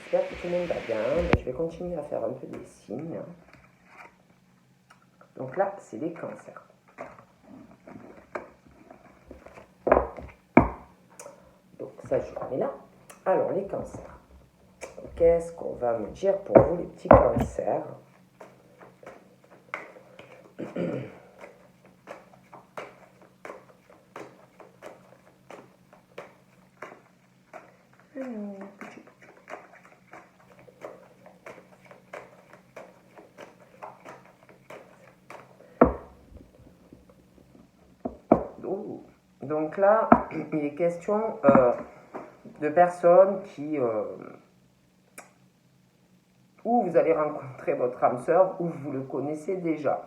j'espère que tout le monde va bien. Je vais continuer à faire un peu des signes. Donc là, c'est les cancers. Donc ça, je le mets là. Alors, les cancers. Qu'est-ce qu'on va me dire pour vous, les petits cancers? Donc là, il est question de personnes qui... où vous allez rencontrer votre âme sœur, ou vous le connaissez déjà.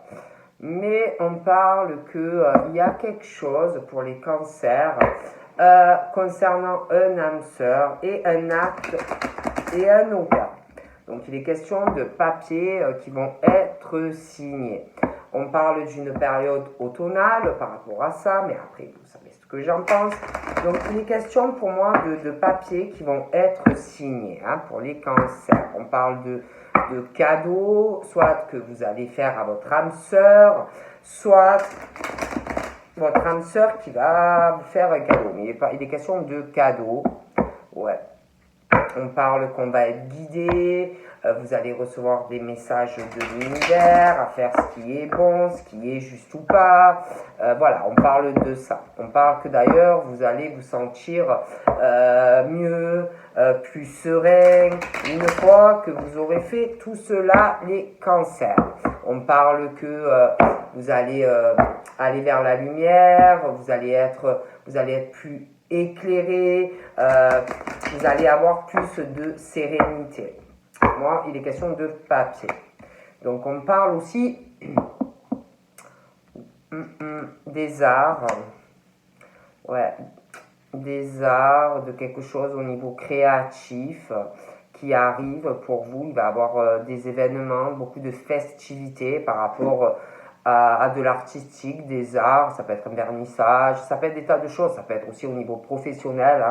Mais on parle qu'il y a quelque chose pour les cancers concernant un âme sœur et un acte et un organe. Donc il est question de papiers qui vont être signés. On parle d'une période automnale par rapport à ça, mais après vous savez ce que j'en pense. Donc il est question pour moi de papiers qui vont être signés pour les cancers. On parle de cadeaux, soit que vous allez faire à votre âme sœur, soit votre âme sœur qui va vous faire un cadeau. Mais il est question de cadeaux. Ouais. On parle qu'on va être guidé, vous allez recevoir des messages de l'univers, à faire ce qui est bon, ce qui est juste ou pas. Voilà, on parle de ça. On parle que d'ailleurs, vous allez vous sentir mieux, plus serein, une fois que vous aurez fait tout cela, les cancers. On parle que vous allez aller vers la lumière, vous allez être plus éclairé, vous allez avoir plus de sérénité. Moi, il est question de papier. Donc, on parle aussi des arts. Ouais, des arts, de quelque chose au niveau créatif qui arrive pour vous. Il va y avoir des événements, beaucoup de festivités par rapport à de l'artistique, des arts, ça peut être un vernissage, ça peut être des tas de choses, ça peut être aussi au niveau professionnel.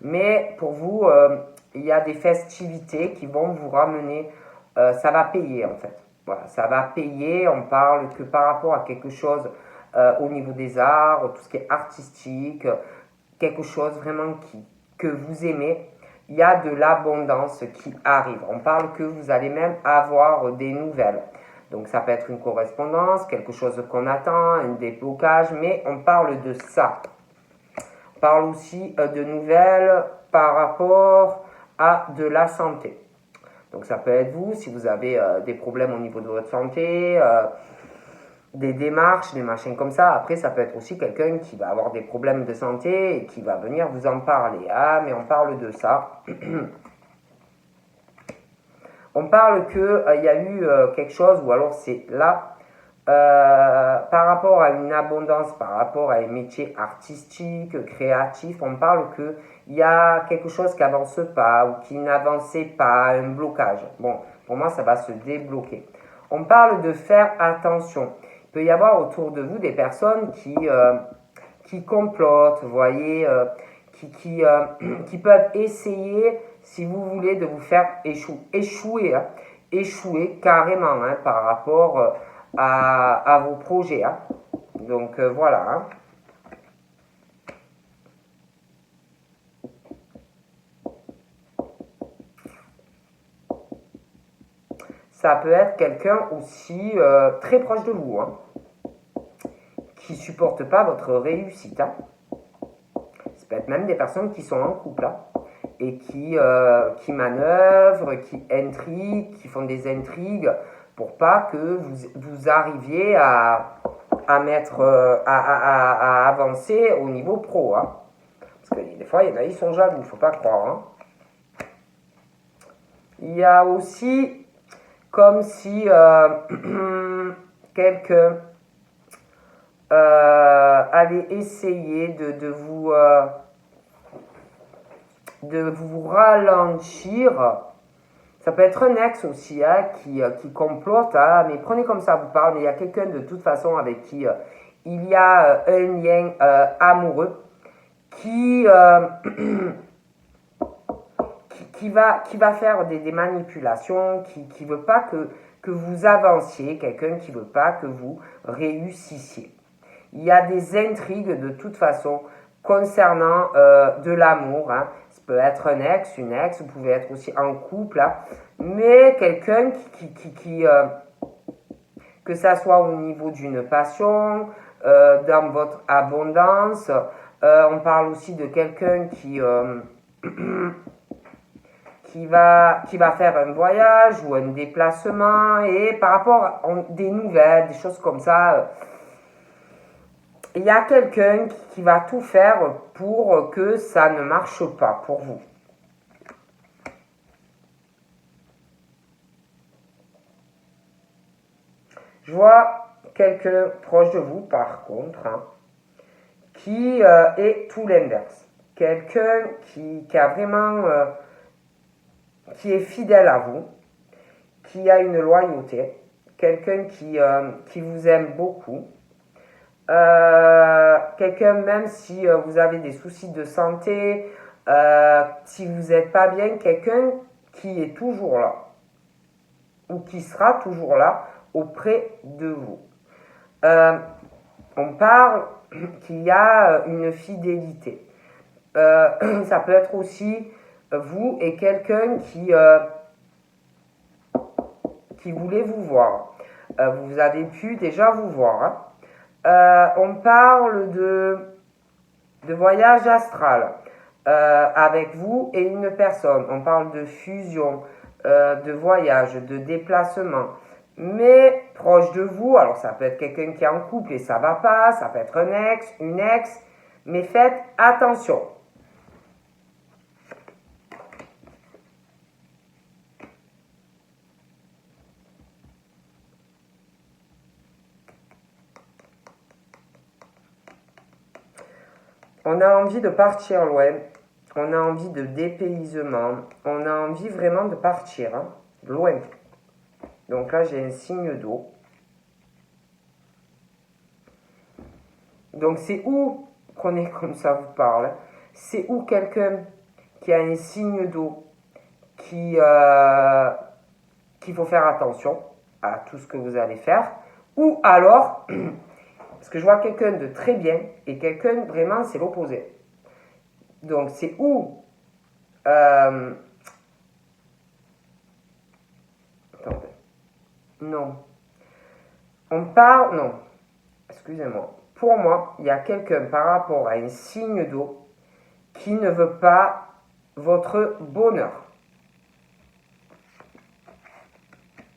Mais pour vous, il y a des festivités qui vont vous ramener, ça va payer en fait. Voilà, ça va payer, on parle que par rapport à quelque chose au niveau des arts, tout ce qui est artistique, quelque chose vraiment que vous aimez, il y a de l'abondance qui arrive. On parle que vous allez même avoir des nouvelles. Donc ça peut être une correspondance, quelque chose qu'on attend, un déblocage, mais on parle de ça. On parle aussi de nouvelles par rapport à de la santé. Donc ça peut être vous, si vous avez des problèmes au niveau de votre santé, des démarches, des machins comme ça. Après, ça peut être aussi quelqu'un qui va avoir des problèmes de santé et qui va venir vous en parler. Ah, mais on parle de ça. On parle qu'il y a eu quelque chose, ou alors c'est là, par rapport à une abondance, par rapport à un métier artistique, créatif, on parle qu'il y a quelque chose qui n'avance pas ou qui n'avançait pas, un blocage. Bon, pour moi, ça va se débloquer. On parle de faire attention. Il peut y avoir autour de vous des personnes qui complotent, vous voyez, qui peuvent essayer, si vous voulez, de vous faire échouer carrément par rapport à vos projets. Donc voilà. Ça peut être quelqu'un aussi très proche de vous, qui ne supporte pas votre réussite. Ça peut être même des personnes qui sont en couple et qui manœuvrent, qui intriguent, qui font des intrigues pour pas que vous arriviez à avancer au niveau pro. Parce que des fois, il y en a, ils sont jaloux, il ne faut pas croire. Il y a aussi comme si quelqu'un allait essayer de vous ralentir. Ça peut être un ex aussi qui complote, mais prenez comme ça vous parle, mais il y a quelqu'un de toute façon avec qui il y a un lien qui va faire des manipulations, qui ne veut pas que vous avanciez, quelqu'un qui ne veut pas que vous réussissiez. Il y a des intrigues de toute façon concernant de l'amour. Hein. Ça peut être un ex, une ex, vous pouvez être aussi en couple, hein. Mais quelqu'un que ça soit au niveau d'une passion, dans votre abondance, on parle aussi de quelqu'un qui va faire un voyage ou un déplacement, et par rapport à des nouvelles, des choses comme ça, il y a quelqu'un qui va tout faire pour que ça ne marche pas pour vous. Je vois quelqu'un proche de vous, par contre, hein, qui est tout l'inverse. Quelqu'un qui a vraiment, qui est fidèle à vous, qui a une loyauté, quelqu'un qui vous aime beaucoup, quelqu'un même si vous avez des soucis de santé, si vous n'êtes pas bien, quelqu'un qui est toujours là, ou qui sera toujours là auprès de vous. On parle qu'il y a une fidélité. Ça peut être aussi vous et quelqu'un qui voulait vous voir. Vous avez pu déjà vous voir. Hein. On parle de voyage astral avec vous et une personne. On parle de fusion, de voyage, de déplacement. Mais proche de vous, alors ça peut être quelqu'un qui est en couple et ça va pas, ça peut être un ex, une ex, mais faites attention. On a envie de partir loin, on a envie de dépaysement, on a envie vraiment de partir, hein, loin. Donc là, j'ai un signe d'eau. Donc c'est où, prenez comme ça vous parle, c'est où quelqu'un qui a un signe d'eau qu'il faut faire attention à tout ce que vous allez faire, ou alors, parce que je vois quelqu'un de très bien et quelqu'un vraiment c'est l'opposé. Donc c'est où attendez, non, on parle, non, excusez-moi. Pour moi, il y a quelqu'un par rapport à un signe d'eau qui ne veut pas votre bonheur.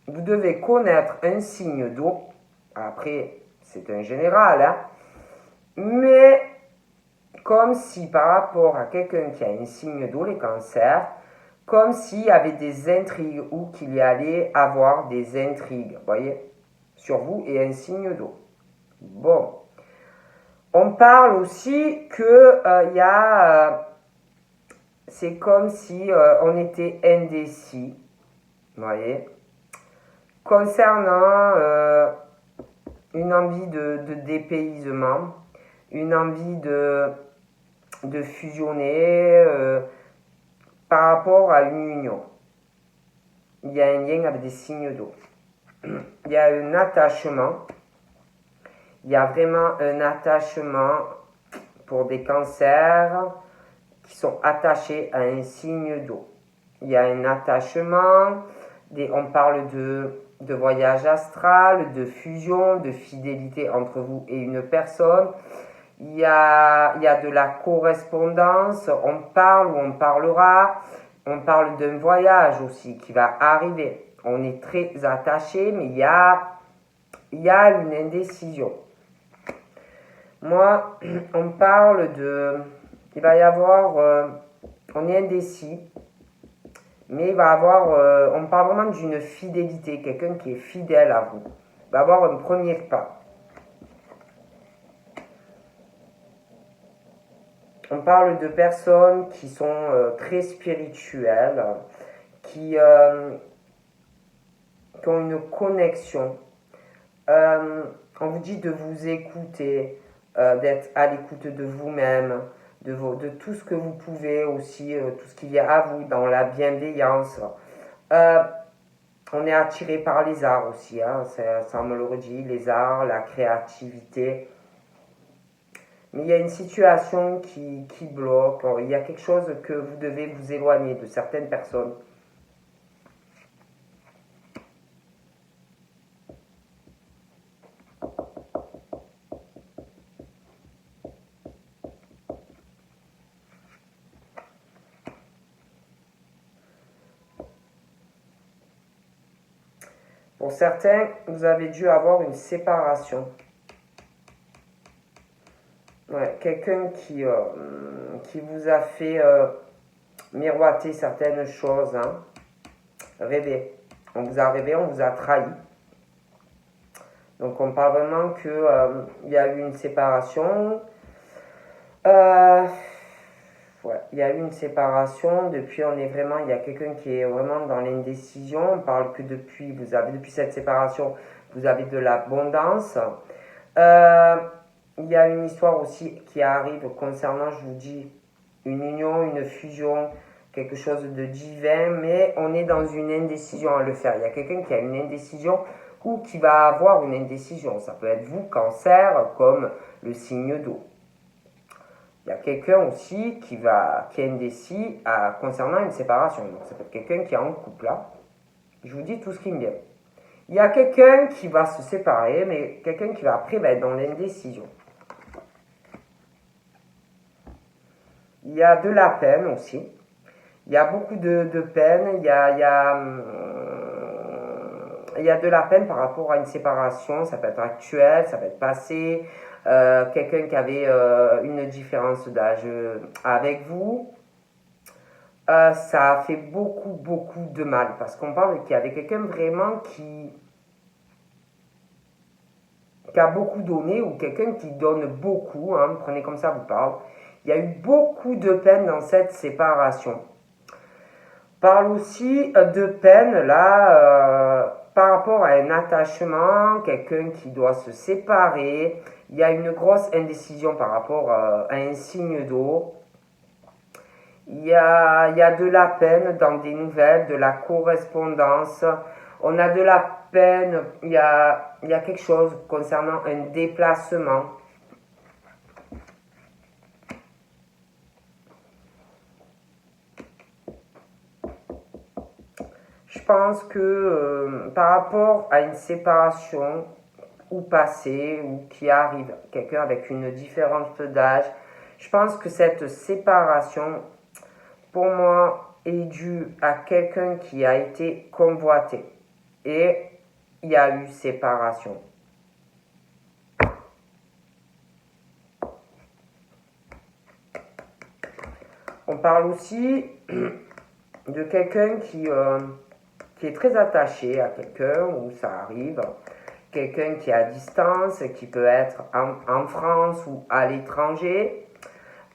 Vous devez connaître un signe d'eau. Après, c'est un général, hein, mais comme si par rapport à quelqu'un qui a un signe d'eau, les cancers, comme s'il y avait des intrigues ou qu'il y allait avoir des intrigues, vous voyez, sur vous et un signe d'eau. Bon. On parle aussi que y a, c'est comme si on était indécis, vous voyez, concernant une envie de dépaysement, une envie de fusionner par rapport à une union. Il y a un lien avec des signes d'eau. Il y a un attachement. Il y a vraiment un attachement pour des cancers qui sont attachés à un signe d'eau. Il y a un attachement, on parle de voyage astral, de fusion, de fidélité entre vous et une personne. Il y a de la correspondance, on parle ou on parlera, on parle d'un voyage aussi qui va arriver. On est très attaché, mais il y a une indécision. Moi, on parle il va y avoir, on est indécis, mais il va y avoir, on parle vraiment d'une fidélité, quelqu'un qui est fidèle à vous. Il va y avoir un premier pas. On parle de personnes qui sont très spirituelles, qui ont une connexion. On vous dit de vous écouter, d'être à l'écoute de vous-même, de tout ce que vous pouvez aussi, tout ce qui vient à vous, dans la bienveillance. Euh, on est attiré par les arts aussi, hein, ça me le redit, les arts, la créativité. Mais il y a une situation qui bloque, il y a quelque chose que vous devez vous éloigner de certaines personnes. Pour certains, vous avez dû avoir une séparation. Ouais, quelqu'un qui vous a fait miroiter certaines choses, hein, rêver. On vous a rêvé, on vous a trahi. Donc on parle vraiment qu'il y a eu une séparation. Ouais, il y a eu une séparation. Depuis, il y a quelqu'un qui est vraiment dans l'indécision. On parle que depuis cette séparation, vous avez de l'abondance. Euh, il y a une histoire aussi qui arrive concernant, je vous dis, une union, une fusion, quelque chose de divin, mais on est dans une indécision à le faire. Il y a quelqu'un qui a une indécision ou qui va avoir une indécision. Ça peut être vous, cancer, comme le signe d'eau. Il y a quelqu'un aussi qui est indécis concernant une séparation. Donc ça peut être quelqu'un qui est en couple là. Je vous dis tout ce qui me vient. Il y a quelqu'un qui va se séparer, mais quelqu'un qui va après être dans l'indécision. Il y a de la peine aussi. Il y a beaucoup de peine. Il y a de la peine par rapport à une séparation. Ça peut être actuel, ça peut être passé. Quelqu'un qui avait une différence d'âge avec vous. Ça a fait beaucoup, beaucoup de mal. Parce qu'on parle qu'il y avait quelqu'un vraiment qui a beaucoup donné ou quelqu'un qui donne beaucoup. Hein, prenez comme ça, vous parle. Il y a eu beaucoup de peine dans cette séparation. Parle aussi de peine là par rapport à un attachement, quelqu'un qui doit se séparer. Il y a une grosse indécision par rapport à un signe d'eau. Il y a de la peine dans des nouvelles, de la correspondance. On a de la peine, il y a quelque chose concernant un déplacement. Je pense que par rapport à une séparation ou passée ou qui arrive, quelqu'un avec une différence d'âge, je pense que cette séparation, pour moi, est due à quelqu'un qui a été convoité. Et il y a eu séparation. On parle aussi de quelqu'un qui est très attaché à quelqu'un, où ça arrive, quelqu'un qui est à distance, qui peut être en France ou à l'étranger.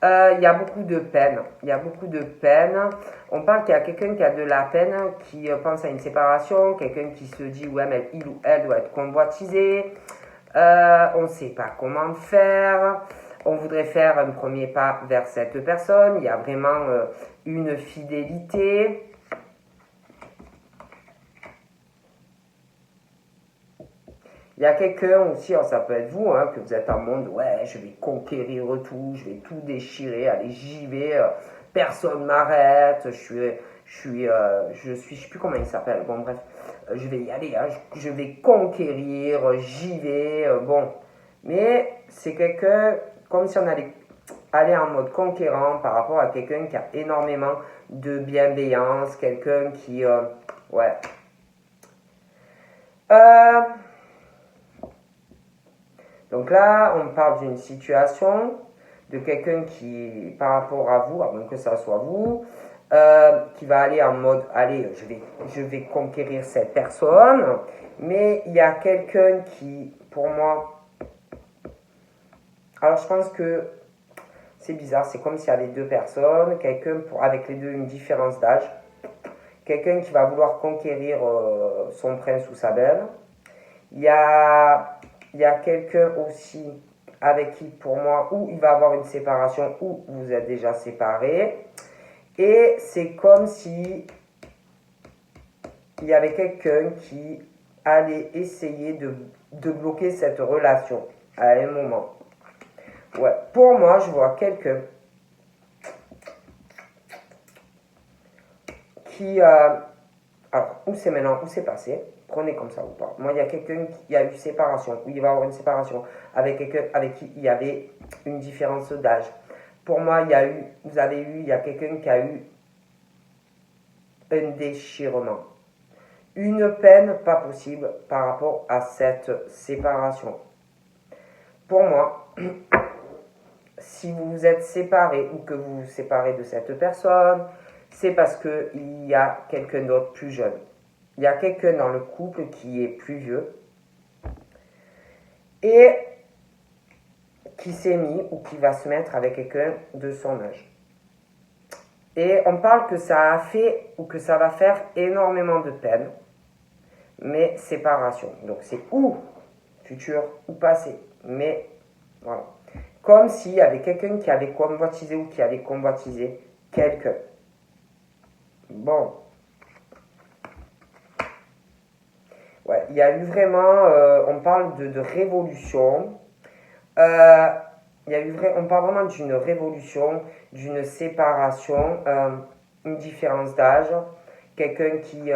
Il y a beaucoup de peine. Il y a beaucoup de peine. On parle qu'il y a quelqu'un qui a de la peine, qui pense à une séparation, quelqu'un qui se dit ouais, mais il ou elle doit être convoitisé. On ne sait pas comment faire. On voudrait faire un premier pas vers cette personne. Il y a vraiment une fidélité. Il y a quelqu'un aussi, ça peut être vous, hein, que vous êtes en mode, ouais, je vais conquérir tout, je vais tout déchirer, allez, j'y vais, personne m'arrête, je sais plus comment il s'appelle, bon, bref, je vais y aller, hein, je vais conquérir, j'y vais, bon. Mais c'est quelqu'un, comme si on allait aller en mode conquérant par rapport à quelqu'un qui a énormément de bienveillance, quelqu'un qui, ouais. Donc là, on parle d'une situation de quelqu'un qui, par rapport à vous, avant que ça soit vous, qui va aller en mode, allez, je vais conquérir cette personne, mais il y a quelqu'un qui, pour moi, alors je pense que c'est bizarre, c'est comme s'il y avait deux personnes, quelqu'un avec les deux une différence d'âge, quelqu'un qui va vouloir conquérir son prince ou sa belle. Il y a quelqu'un aussi avec qui pour moi, ou il va avoir une séparation, ou vous êtes déjà séparés. Et c'est comme si il y avait quelqu'un qui allait essayer de bloquer cette relation à un moment. Ouais, pour moi, je vois quelqu'un qui... alors, où c'est maintenant, où c'est passé, prenez comme ça ou pas. Moi, il y a quelqu'un qui a eu séparation, ou il va avoir une séparation avec quelqu'un avec qui il y avait une différence d'âge. Pour moi, il y a quelqu'un qui a eu un déchirement. Une peine pas possible par rapport à cette séparation. Pour moi, si vous vous êtes séparé ou que vous vous séparez de cette personne, c'est parce qu'il y a quelqu'un d'autre plus jeune. Il y a quelqu'un dans le couple qui est plus vieux et qui s'est mis ou qui va se mettre avec quelqu'un de son âge. Et on parle que ça a fait ou que ça va faire énormément de peine, mais séparation. Donc c'est ou futur ou passé, mais voilà. Comme s'il y avait quelqu'un qui avait convoitisé ou qui avait convoitisé quelqu'un. Bon. Ouais, il y a eu vraiment, on parle de révolution. On parle vraiment d'une révolution, d'une séparation, une différence d'âge, quelqu'un qui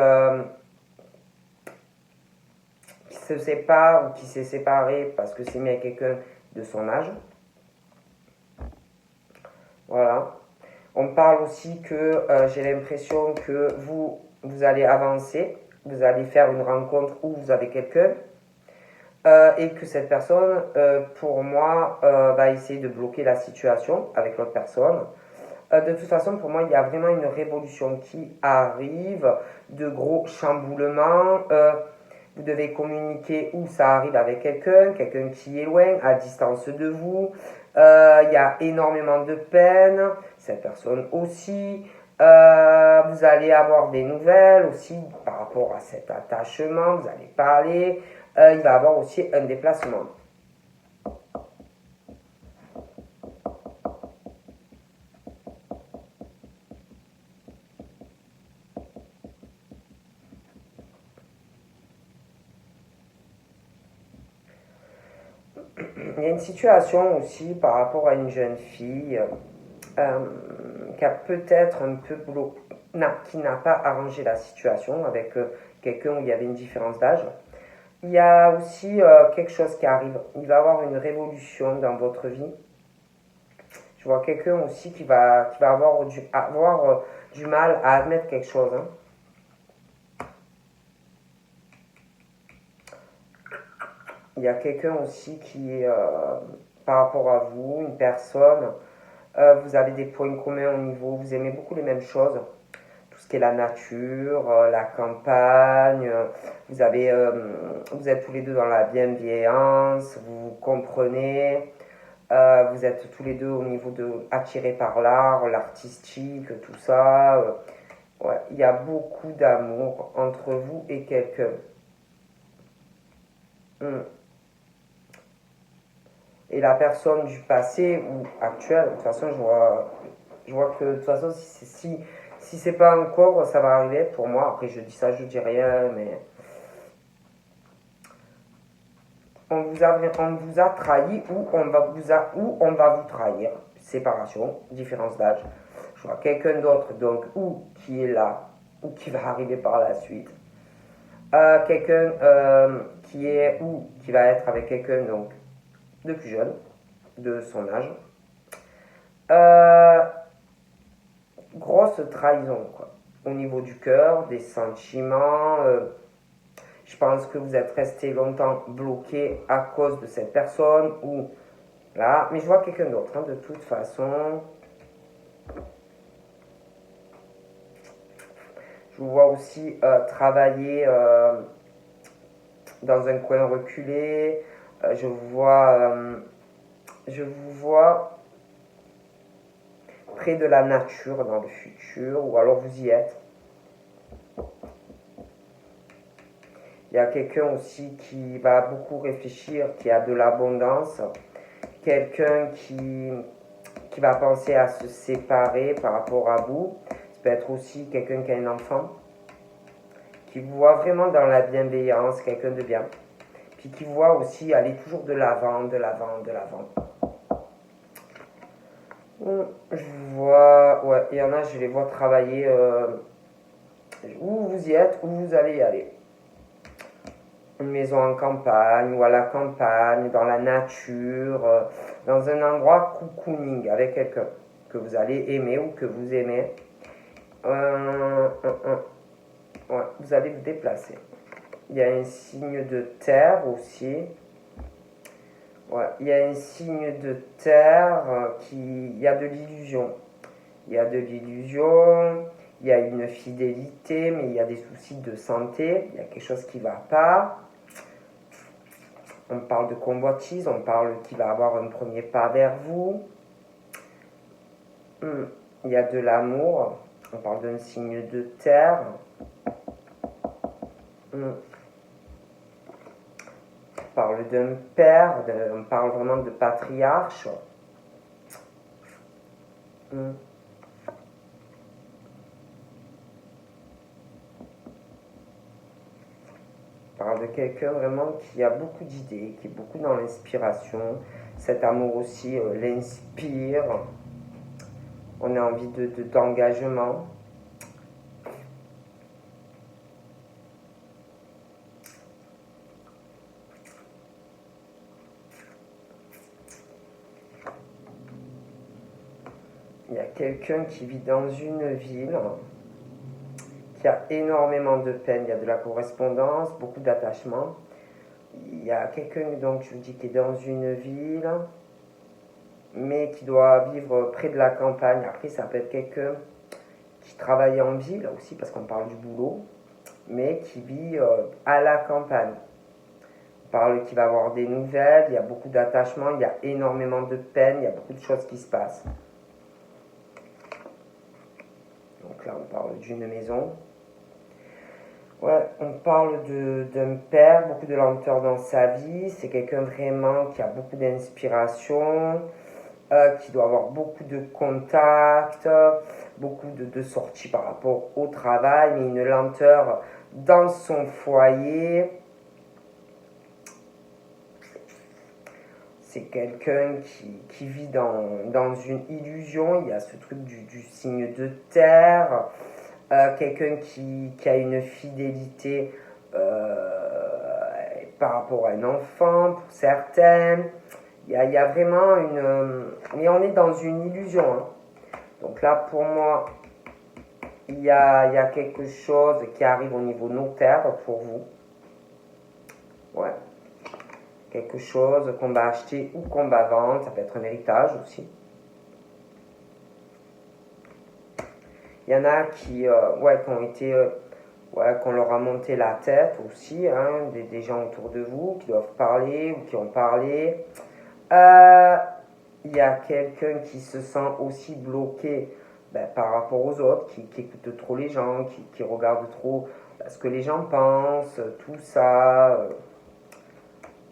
se sépare ou qui s'est séparé parce que c'est mis avec quelqu'un de son âge. Voilà. On parle aussi que j'ai l'impression que vous allez avancer, vous allez faire une rencontre où vous avez quelqu'un et que cette personne, pour moi, va essayer de bloquer la situation avec l'autre personne. De toute façon, pour moi, il y a vraiment une révolution qui arrive, de gros chamboulements. Vous devez communiquer où ça arrive avec quelqu'un qui est loin, à distance de vous. Il y a énormément de peine, cette personne aussi. Vous allez avoir des nouvelles aussi par rapport à cet attachement, vous allez parler. Il va y avoir aussi un déplacement. Il y a une situation aussi par rapport à une jeune fille qui a peut-être un peu qui n'a pas arrangé la situation avec quelqu'un où il y avait une différence d'âge. Il y a aussi quelque chose qui arrive. Il va y avoir une révolution dans votre vie. Je vois quelqu'un aussi qui va avoir du mal à admettre quelque chose. Hein. Il y a quelqu'un aussi qui est par rapport à vous, une personne. Vous avez des points communs au niveau, vous aimez beaucoup les mêmes choses. Tout ce qui est la nature, la campagne, vous êtes tous les deux dans la bienveillance, vous comprenez, vous êtes tous les deux au niveau de attirés par l'art, l'artistique, tout ça. Ouais, il y a beaucoup d'amour entre vous et quelqu'un. Hmm. Et la personne du passé ou actuelle, de toute façon, je vois que de toute façon, si c'est pas encore, ça va arriver pour moi. Après, je dis ça, je dis rien, mais on vous a trahi ou on va vous trahir. Séparation, différence d'âge. Je vois quelqu'un d'autre, donc, ou qui est là, ou qui va arriver par la suite. Quelqu'un qui est ou qui va être avec quelqu'un donc de plus jeune, de son âge. Euh, Grosse trahison, quoi. Au niveau du cœur, des sentiments. Je pense que vous êtes resté longtemps bloqué à cause de cette personne ou là. Mais je vois quelqu'un d'autre, hein, de toute façon. Je vous vois aussi travailler dans un coin reculé. Je vous vois près de la nature dans le futur, ou alors vous y êtes. Il y a quelqu'un aussi qui va beaucoup réfléchir, qui a de l'abondance, quelqu'un qui va penser à se séparer par rapport à vous. Ça peut être aussi quelqu'un qui a un enfant, qui vous voit vraiment dans la bienveillance, quelqu'un de bien. Puis qui voit aussi aller toujours de l'avant, de l'avant, de l'avant. Je vois, ouais, il y en a, je les vois travailler où vous y êtes, où vous allez y aller. Une maison en campagne ou à la campagne, dans la nature, dans un endroit cocooning avec quelqu'un que vous allez aimer ou que vous aimez. Ouais, vous allez vous déplacer. Il y a un signe de terre aussi. Ouais, il y a un signe de terre il y a de l'illusion. Il y a de l'illusion, il y a une fidélité, mais il y a des soucis de santé, il y a quelque chose qui ne va pas. On parle de convoitise, on parle qu'il va avoir un premier pas vers vous. Il y a de l'amour, on parle d'un signe de terre. On parle d'un père, on parle vraiment de patriarche. On parle de quelqu'un vraiment qui a beaucoup d'idées, qui est beaucoup dans l'inspiration. Cet amour aussi l'inspire. On a envie d'engagement. Il y a quelqu'un qui vit dans une ville, qui a énormément de peine, il y a de la correspondance, beaucoup d'attachement. Il y a quelqu'un, donc je vous dis, qui est dans une ville, mais qui doit vivre près de la campagne. Après, ça peut être quelqu'un qui travaille en ville aussi, parce qu'on parle du boulot, mais qui vit à la campagne. On parle qu'il va avoir des nouvelles, il y a beaucoup d'attachement, il y a énormément de peine, il y a beaucoup de choses qui se passent. Donc là, on parle d'une maison. Ouais, on parle d'un père, beaucoup de lenteur dans sa vie. C'est quelqu'un vraiment qui a beaucoup d'inspiration, qui doit avoir beaucoup de contacts, beaucoup de sorties par rapport au travail, mais une lenteur dans son foyer. C'est quelqu'un qui vit dans une illusion. Il y a ce truc du signe de terre. Quelqu'un qui a une fidélité par rapport à un enfant, pour certaines. Il y a vraiment une... mais on est dans une illusion. Hein. Donc là, pour moi, il y a quelque chose qui arrive au niveau notaire pour vous. Ouais. Quelque chose qu'on va acheter ou qu'on va vendre. Ça peut être un héritage aussi. Il y en a qui ont été, qu'on leur a monté la tête aussi, hein, des gens autour de vous qui doivent parler ou qui ont parlé. Il y a quelqu'un qui se sent aussi bloqué par rapport aux autres, qui écoute trop les gens, qui regarde trop ce que les gens pensent, tout ça.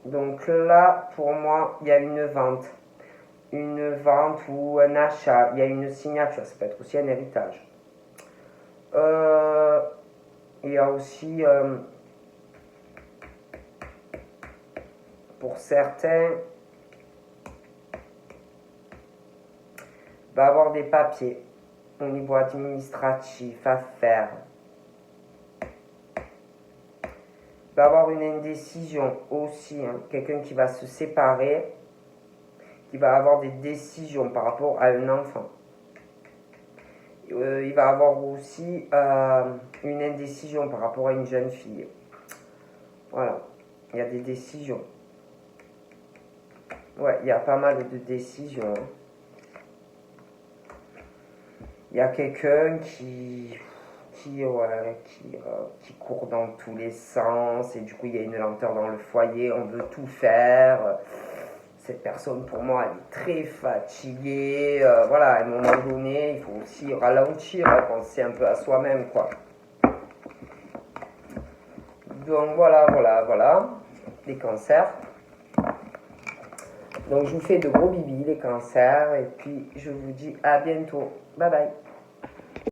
Donc là, pour moi, il y a une vente. Une vente ou un achat, il y a une signature, ça peut être aussi un héritage. Il y a aussi, pour certains, va avoir des papiers au niveau administratif à faire. Va avoir une indécision aussi, hein, quelqu'un qui va se séparer, qui va avoir des décisions par rapport à un enfant. Il va avoir aussi une indécision par rapport à une jeune fille. Voilà, il y a des décisions. Ouais, il y a pas mal de décisions. Il y a quelqu'un qui court dans tous les sens et du coup il y a une lenteur dans le foyer, on veut tout faire. Cette personne pour moi elle est très fatiguée, voilà, à un moment donné il faut aussi ralentir, penser un peu à soi-même quoi. Donc voilà, les cancers. Donc je vous fais de gros bibis les cancers et puis je vous dis à bientôt. Bye bye.